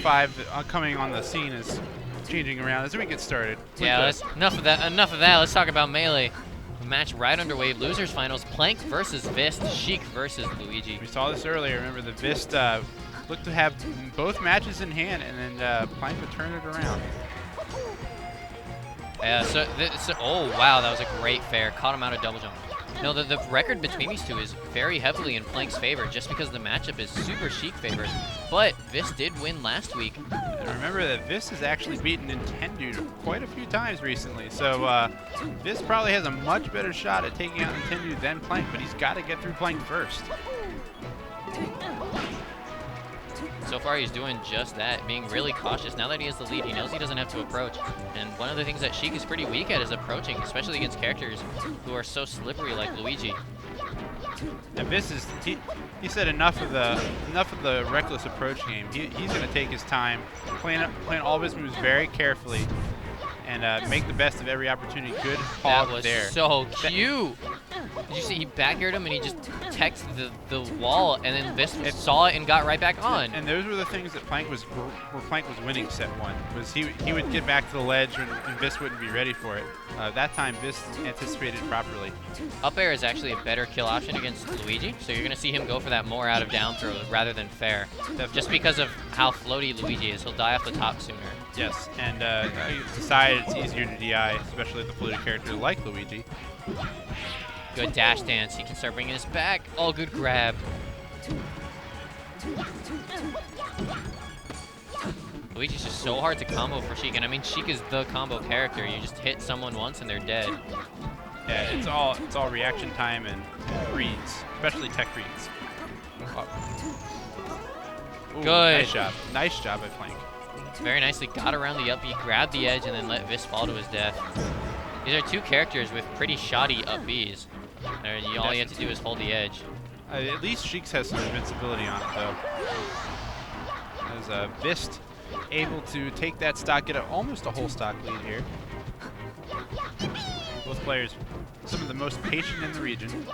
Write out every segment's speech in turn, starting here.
5 coming on the scene is changing around as we get started. Yeah, enough of that. Enough of that. Let's talk about Melee. A match right underway. Losers finals. Plank versus Vist. Sheik versus Luigi. We saw this earlier. Remember, the Vist looked to have both matches in hand, and then Plank would turn it around. Yeah. Oh wow, that was a great fair. Caught him out of double jump. No, the record between these two is very heavily in Plank's favor, just because the matchup is super Sheik favored. But Vist did win last week. And remember that Vist has actually beaten Nintendo quite a few times recently, so Vist probably has a much better shot at taking out Nintendo than Plank, but he's got to get through Plank first. So far, he's doing just that, being really cautious. Now that he has the lead, he knows he doesn't have to approach. And one of the things that Sheik is pretty weak at is approaching, especially against characters who are so slippery like Luigi. And Vist is, he said enough of the reckless approach game. He's going to take his time, playing all of his moves very carefully, and make the best of every opportunity. Good hog there. That was so cute. Did you see he back aired him and he just texted the wall, and then Vist saw it and got right back on. And those were the things that Plank was winning set 1. Was he would get back to the ledge and Vist wouldn't be ready for it. That time Vist anticipated properly. Up air is actually a better kill option against Luigi, so you're gonna see him go for that more out of down throw rather than fair. Definitely. Just because of how floaty Luigi is, he'll die off the top sooner. Yes, and decided it's easier to DI, especially with a floated character like Luigi. Good dash dance. He can start bringing us back. Oh, good grab. Luigi's just so hard to combo for Sheik, and I mean Sheik is the combo character. You just hit someone once and they're dead. Yeah, it's all reaction time and reads, especially tech reads. Ooh, good. Nice job by Plank. Very nicely got around the up B, grabbed the edge, and then let Vist fall to his death. These are two characters with pretty shoddy up Bs. All you have to do is hold the edge. At least Sheik has some invincibility on it, though. As Vist able to take that stock, get almost a whole stock lead here. Both players, some of the most patient in the region,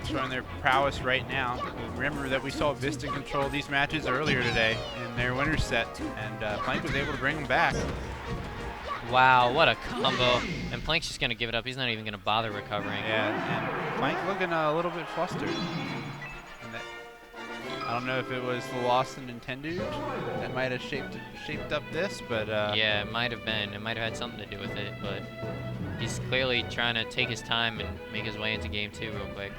showing their prowess right now. Remember that we saw Vist in control these matches earlier today in their winner's set, and Plank was able to bring them back. Wow, what a combo. And Plank's just going to give it up. He's not even going to bother recovering. Yeah, and Plank looking a little bit flustered. And that, I don't know if it was the loss in Nintendo that might have shaped up this, but... yeah, it might have been. It might have had something to do with it, but he's clearly trying to take his time and make his way into game 2 real quick.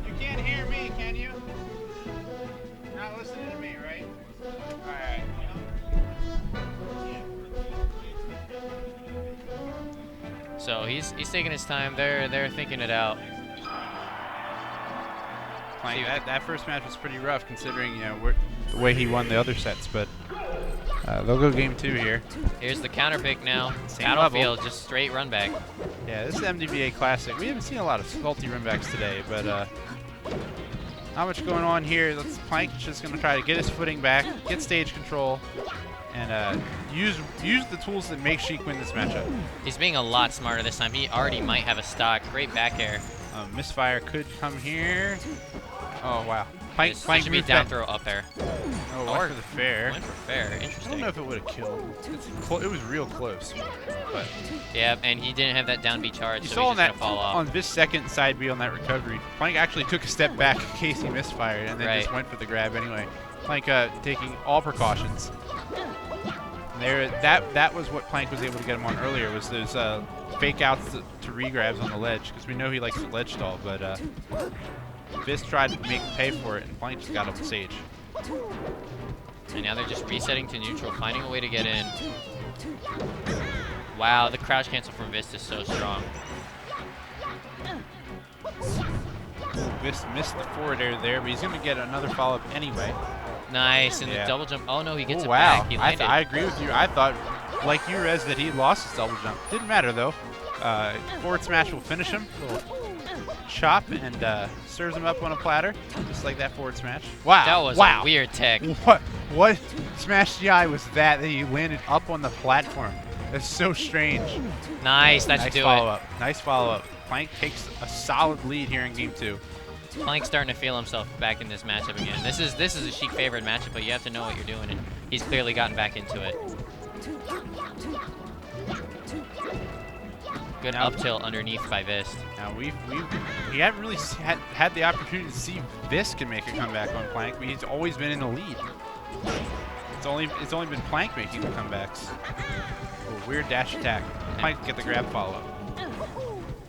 You can't hear me, can you? You're not listening to me, right? All right. So he's taking his time. They're thinking it out. Plank, that first match was pretty rough considering the way he won the other sets, but they'll go game 2 here. Here's the counter pick now. Same Battlefield, level. just straight run back. Yeah, this is MDBA Classic. We haven't seen a lot of salty run backs today, but not much going on here. Plank's just going to try to get his footing back, get stage control, and use the tools that make Sheik win this matchup. He's being a lot smarter this time. He already might have a stock. Great back air. Misfire could come here. Oh, wow. Plank should be down throw up air. Oh, went for the fair. Went for fair. Interesting. I don't know if it would have killed. It was real close. But yeah, and he didn't have that down B charge, you so saw he's just going to fall off. On this second side B on that recovery, Plank actually took a step back in case he misfired, and then just went for the grab anyway. Plank taking all precautions. That was what Plank was able to get him on earlier, was those fake outs to re-grabs on the ledge, because we know he likes to ledge stall, but Vist tried to make pay for it, and Plank just got up the stage. And now they're just resetting to neutral, finding a way to get in. Wow, the crouch cancel from Vist is so strong. Vist missed the forward air there, but he's going to get another follow-up anyway. Nice, and the double jump. Oh no, he gets it wow. back. He landed. I agree with you. I thought, like you, Rez, that he lost his double jump. Didn't matter, though. Forward smash will finish him. Little chop and serves him up on a platter, just like that forward smash. Wow. That was a weird tech. What smash DI was that he landed up on the platform? That's so strange. Nice, that should do it. Nice follow-up. Plank takes a solid lead here in game 2. Plank's starting to feel himself back in this matchup again. This is a Sheik favored matchup, but you have to know what you're doing, and he's clearly gotten back into it. Good up tilt underneath by Vist. Now we haven't really had the opportunity to see Vist can make a comeback on Plank, but he's always been in the lead. It's only been Plank making the comebacks. Oh, weird dash attack. Plank get the grab follow.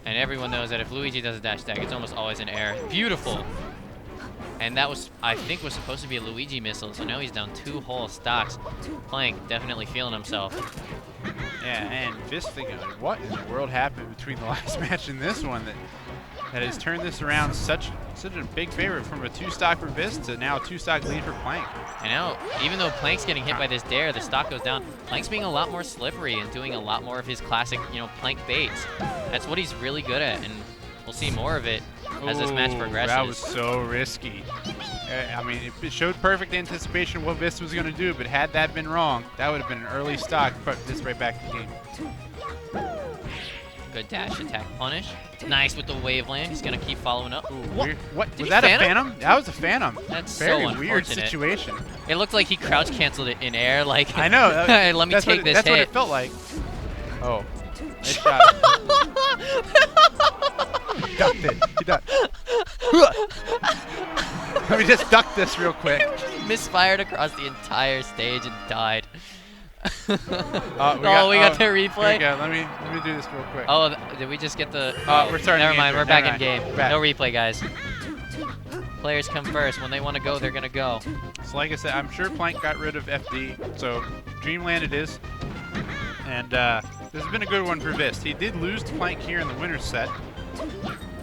And everyone knows that if Luigi does a dash attack, it's almost always an air. Beautiful. And that was, I think, was supposed to be a Luigi missile, so now he's down 2 whole stocks. Plank definitely feeling himself. Yeah, and Vist thinking, like, what in the world happened between the last match and this one that has turned this around such a big favorite from a 2-stock for Vist to now a 2-stock lead for Plank. And now, even though Plank's getting hit by this dare, the stock goes down. Plank's being a lot more slippery and doing a lot more of his classic, Plank baits. That's what he's really good at, and we'll see more of it as this match progresses. That was so risky. I mean, it showed perfect anticipation of what Vist was going to do, but had that been wrong, that would have been an early stock, put Vist right back in the game. Good dash attack punish. Nice with the waveland. He's going to keep following up. Ooh, What? What? Did Was he that phantom? a phantom? That was a phantom. That's very so weird unfortunate. situation. It looked like he crouch canceled it in air. Like, I know. Let me take this That's what hit. it felt like. Oh. Nice shot. He ducked it. He ducked. Let me just duck this real quick. Misfired across the entire stage and died. We got the replay. Here we go. Let me do this real quick. Oh, did we just get the? We're starting. Never mind. We're back in game. We're back. No replay, guys. Players come first. When they want to go, they're gonna go. So like I said, I'm sure Plank got rid of FD, so Dreamland it is. And this has been a good one for Vist. He did lose to Plank here in the winner's set.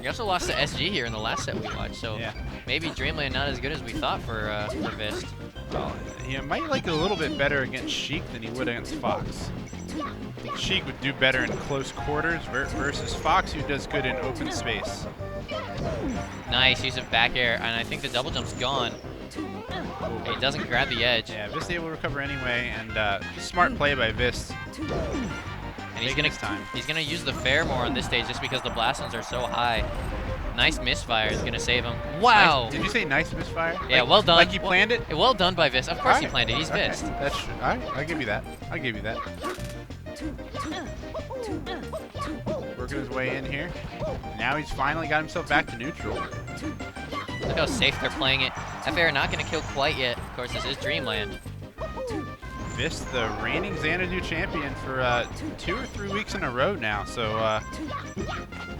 He also lost to SG here in the last set we watched, so yeah. Maybe Dreamland not as good as we thought for Vist. Well, he might like it a little bit better against Sheik than he would against Fox. I think Sheik would do better in close quarters versus Fox, who does good in open space. Nice use of back air, and I think the double jump's gone. He doesn't grab the edge. Yeah, Vist able to recover anyway, and smart play by Vist. And he's gonna use the fair more on this stage just because the blast zones are so high. Nice misfire is gonna save him. Wow! Nice. Did you say nice misfire? Yeah, like, well done. Like he planned it? Well done by Vist. Of course he planned it. He's Vist. That's true. All right, I'll give you that. I'll give you that. Working his way in here. Now he's finally got himself back to neutral. Look how safe they're playing it. That fair not gonna kill quite yet. Of course, this is Dreamland. Vist, the reigning Xanadu champion for 2 or 3 weeks in a row now, so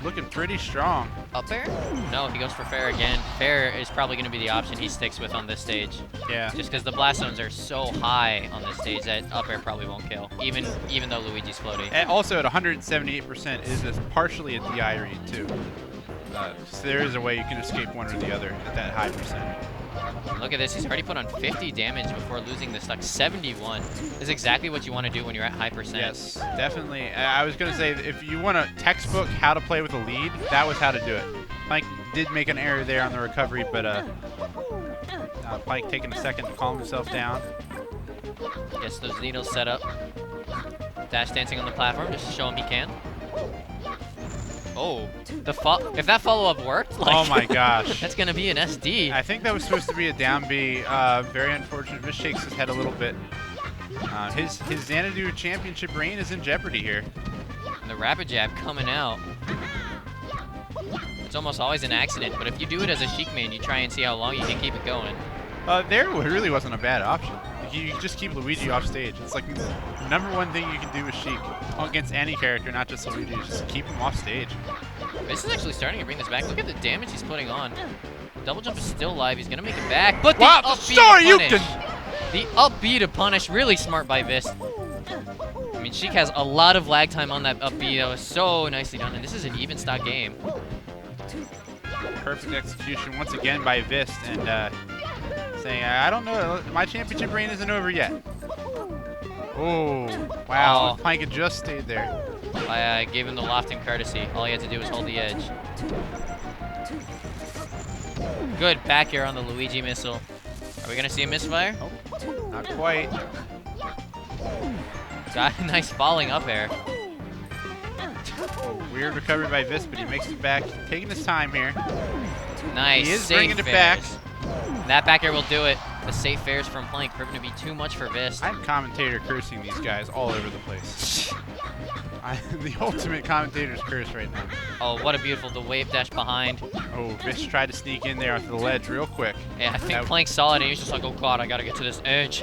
looking pretty strong. Up air? No, he goes for fair again. Fair is probably going to be the option he sticks with on this stage. Yeah. Just because the blast zones are so high on this stage that up air probably won't kill, even though Luigi's floating. And also at 178% is partially a DI read too. So there is a way you can escape one or the other at that high percent. Look at this. He's already put on 50 damage before losing the stock. 71. This is exactly what you want to do when you're at high percent. Yes, definitely. I was going to say, if you want a textbook how to play with a lead, that was how to do it. Pike did make an error there on the recovery, but Pike taking a second to calm himself down. Gets those needles set up. Dash dancing on the platform just to show him he can. Oh, if that follow-up worked, like, oh my gosh, that's gonna be an SD. I think that was supposed to be a down B. Very unfortunate. Vist shakes his head a little bit. His Xanadu championship reign is in jeopardy here. And the rapid jab coming out. It's almost always an accident, but if you do it as a Sheik main, you try and see how long you can keep it going. There really wasn't a bad option. You just keep Luigi off stage. It's like the #1 thing you can do with Sheik against any character, not just Luigi, is just keep him off stage. This is actually starting to bring this back. Look at the damage he's putting on. Double jump is still live. He's gonna make it back, but the up B to punish. The up B to punish, really smart by Vist. I mean, Sheik has a lot of lag time on that up B. That was so nicely done, and this is an even stock game. Perfect execution once again by Vist, and saying, I don't know, my championship reign isn't over yet. Oh, wow, Pike had just stayed there. I gave him the loft and courtesy. All he had to do was hold the edge. Good back air on the Luigi missile. Are we gonna see a misfire? Oh, not quite. Got a nice falling up air. Weird recovery by Vist, but he makes it back. Taking his time here. Nice. He is safe bringing it fairs. back. That back air will do it. The safe fairs from Plank proving to be too much for Vist. I'm commentator cursing these guys all over the place. The ultimate commentator's curse right now. Oh, what a beautiful, the wave dash behind. Oh, Vist tried to sneak in there off the ledge real quick. Yeah, I think Plank saw it and he was just like, oh god, I gotta get to this edge.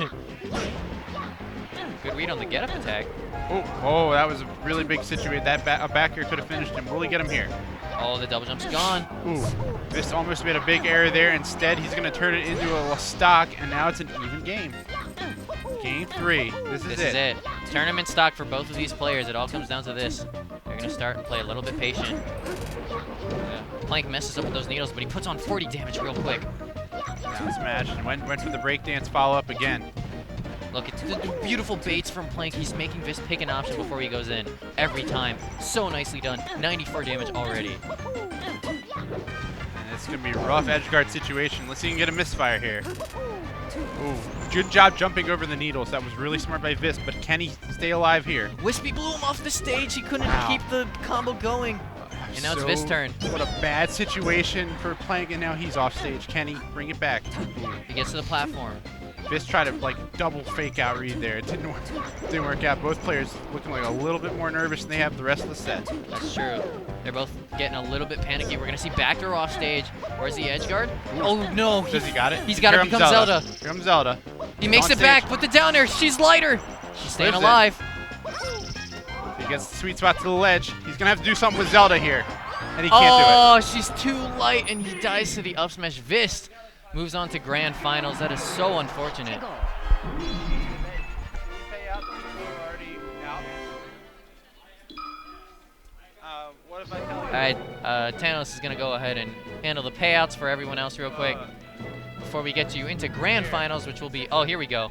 Good read on the get-up attack. Oh, that was a really big situation. That a back air could have finished him. Will he get him here? Oh, the double jump's gone. Ooh, Vist almost made a big error there. Instead, he's going to turn it into a stock, and now it's an even game. Game 3. This is it. Tournament stock for both of these players. It all comes down to this. They're going to start and play a little bit patient. Yeah. Plank messes up with those needles, but he puts on 40 damage real quick. Down smash, and went for the breakdance follow-up again. Look, it's the beautiful baits from Plank. He's making Vist pick an option before he goes in. Every time. So nicely done. 94 damage already. And it's going to be a rough edge guard situation. Let's see if he can get a misfire here. Ooh, good job jumping over the needles. That was really smart by Vist, but can he stay alive here? Wispy blew him off the stage. He couldn't Wow. keep the combo going. And now it's Vist's turn. What a bad situation for Plank, and now he's off stage. Can he bring it back? He gets to the platform. Vist tried to like double fake out read there. It didn't work out. Both players looking like a little bit more nervous than they have the rest of the set. That's true. They're both getting a little bit panicky. We're gonna see back throw off stage. Where's the edge guard? Oh no! Does he got it? He's got to become Zelda. Here comes Zelda. He makes it back. Put the down air. She's lighter. She's staying Lives it. alive. He gets the sweet spot to the ledge. He's gonna have to do something with Zelda here, and he can't Oh, she's too light, and he dies to the up smash. Vist moves on to grand finals. That is so unfortunate. All right, Thanos is going to go ahead and handle the payouts for everyone else real quick before we get you into grand finals, which will be, oh, here we go.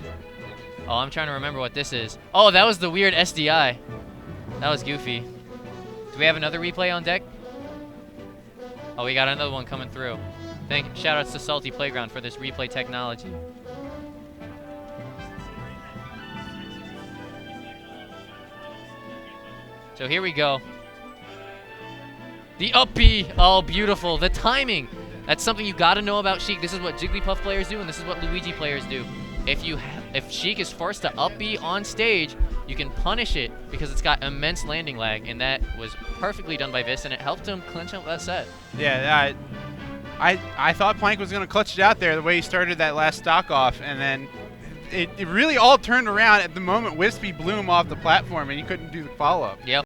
Oh, I'm trying to remember what this is. Oh, that was the weird SDI. That was goofy. Do we have another replay on deck? Oh, we got another one coming through. Shout outs to Salty Playground for this replay technology. So here we go. The up B, oh beautiful. The timing, that's something you gotta know about Sheik. This is what Jigglypuff players do, and this is what Luigi players do. If Sheik is forced to up B on stage, you can punish it because it's got immense landing lag, and that was perfectly done by Vist, and it helped him clinch out that set. Yeah, I thought Plank was gonna clutch it out there the way he started that last stock off, and then it really all turned around at the moment Wispy blew him off the platform and he couldn't do the follow-up. Yep.